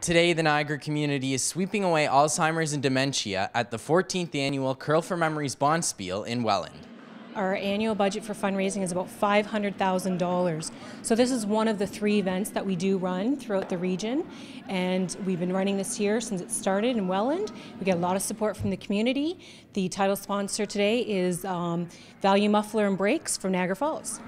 Today, the Niagara community is sweeping away Alzheimer's and dementia at the 14th annual Curl for Memories Bonspiel in Welland. Our annual budget for fundraising is about $500,000. So this is one of the 3 events that we do run throughout the region, and we've been running this year since it started in Welland. We get a lot of support from the community. The title sponsor today is Value Muffler and Brakes from Niagara Falls.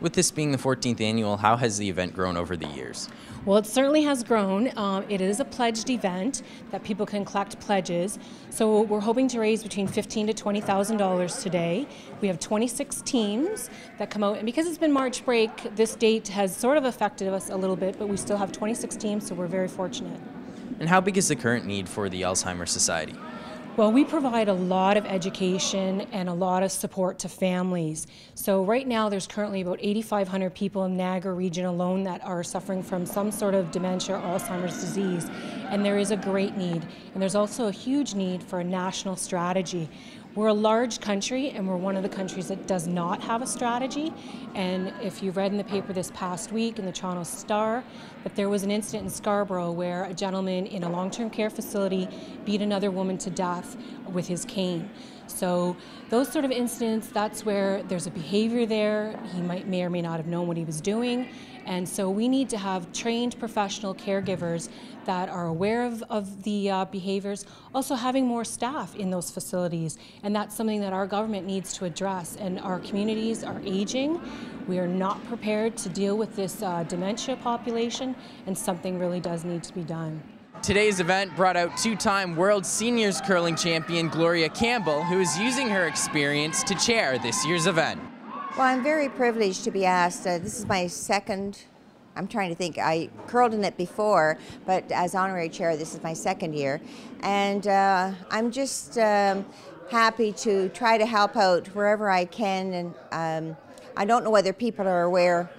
With this being the 14th annual, how has the event grown over the years? Well, it certainly has grown. It is a pledged event that people can collect pledges. So we're hoping to raise between $15,000 to $20,000 today. We have 26 teams that come out, and because it's been March break, this date has sort of affected us a little bit, but we still have 26 teams, so we're very fortunate. And how big is the current need for the Alzheimer Society? Well, we provide a lot of education and a lot of support to families. So right now there's currently about 8,500 people in Niagara region alone that are suffering from some sort of dementia or Alzheimer's disease. And there is a great need. And there's also a huge need for a national strategy. We're a large country, and we're one of the countries that does not have a strategy. And if you read in the paper this past week in the Toronto Star, that there was an incident in Scarborough where a gentleman in a long-term care facility beat another woman to death with his cane. So those sort of incidents, that's where there's a behavior there. He may or may not have known what he was doing. And so we need to have trained professional caregivers that are aware of the behaviors, also having more staff in those facilities. And that's something that our government needs to address. And our communities are aging. We are not prepared to deal with this dementia population, and something really does need to be done. Today's event brought out 2-time World Seniors Curling Champion Gloria Campbell, who is using her experience to chair this year's event. Well, I'm very privileged to be asked. This is my second, I'm trying to think, I curled in it before, but as honorary chair, this is my second year. And I'm just happy to try to help out wherever I can. And I don't know whether people are aware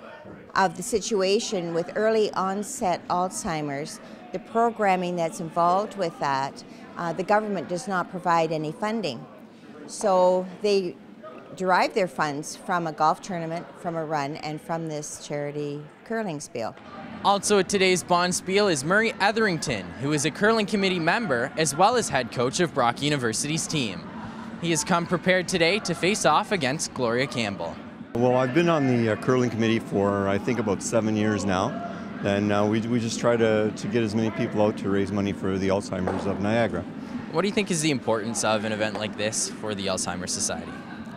of the situation with early onset Alzheimer's, the programming that's involved with that. The government does not provide any funding. So they derive their funds from a golf tournament, from a run, and from this charity curling spiel. Also at today's Bonspiel is Murray Etherington, who is a curling committee member as well as head coach of Brock University's team. He has come prepared today to face off against Gloria Campbell. Well, I've been on the curling committee for I think about 7 years now, and we just try to get as many people out to raise money for the Alzheimer's of Niagara. What do you think is the importance of an event like this for the Alzheimer's Society?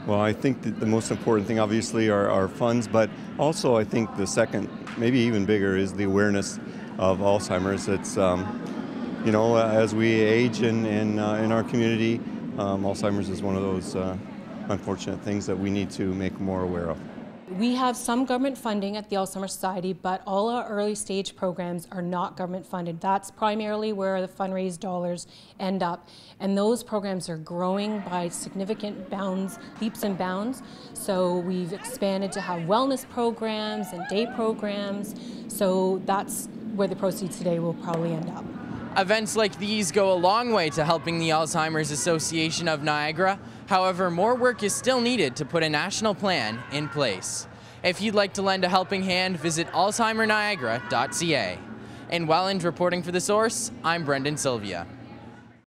Well, I think that the most important thing obviously are funds, but also I think the second, maybe even bigger, is the awareness of Alzheimer's. It's, you know, as we age in our community, Alzheimer's is one of those unfortunate things that we need to make more aware of. We have some government funding at the Alzheimer's Society, but all our early stage programs are not government funded. That's primarily where the fundraised dollars end up. And those programs are growing by significant bounds, leaps and bounds. So we've expanded to have wellness programs and day programs. So that's where the proceeds today will probably end up. Events like these go a long way to helping the Alzheimer's Association of Niagara. However, more work is still needed to put a national plan in place. If you'd like to lend a helping hand, visit alzheimerniagara.ca. In Welland, reporting for The Source, I'm Brendan Sylvia.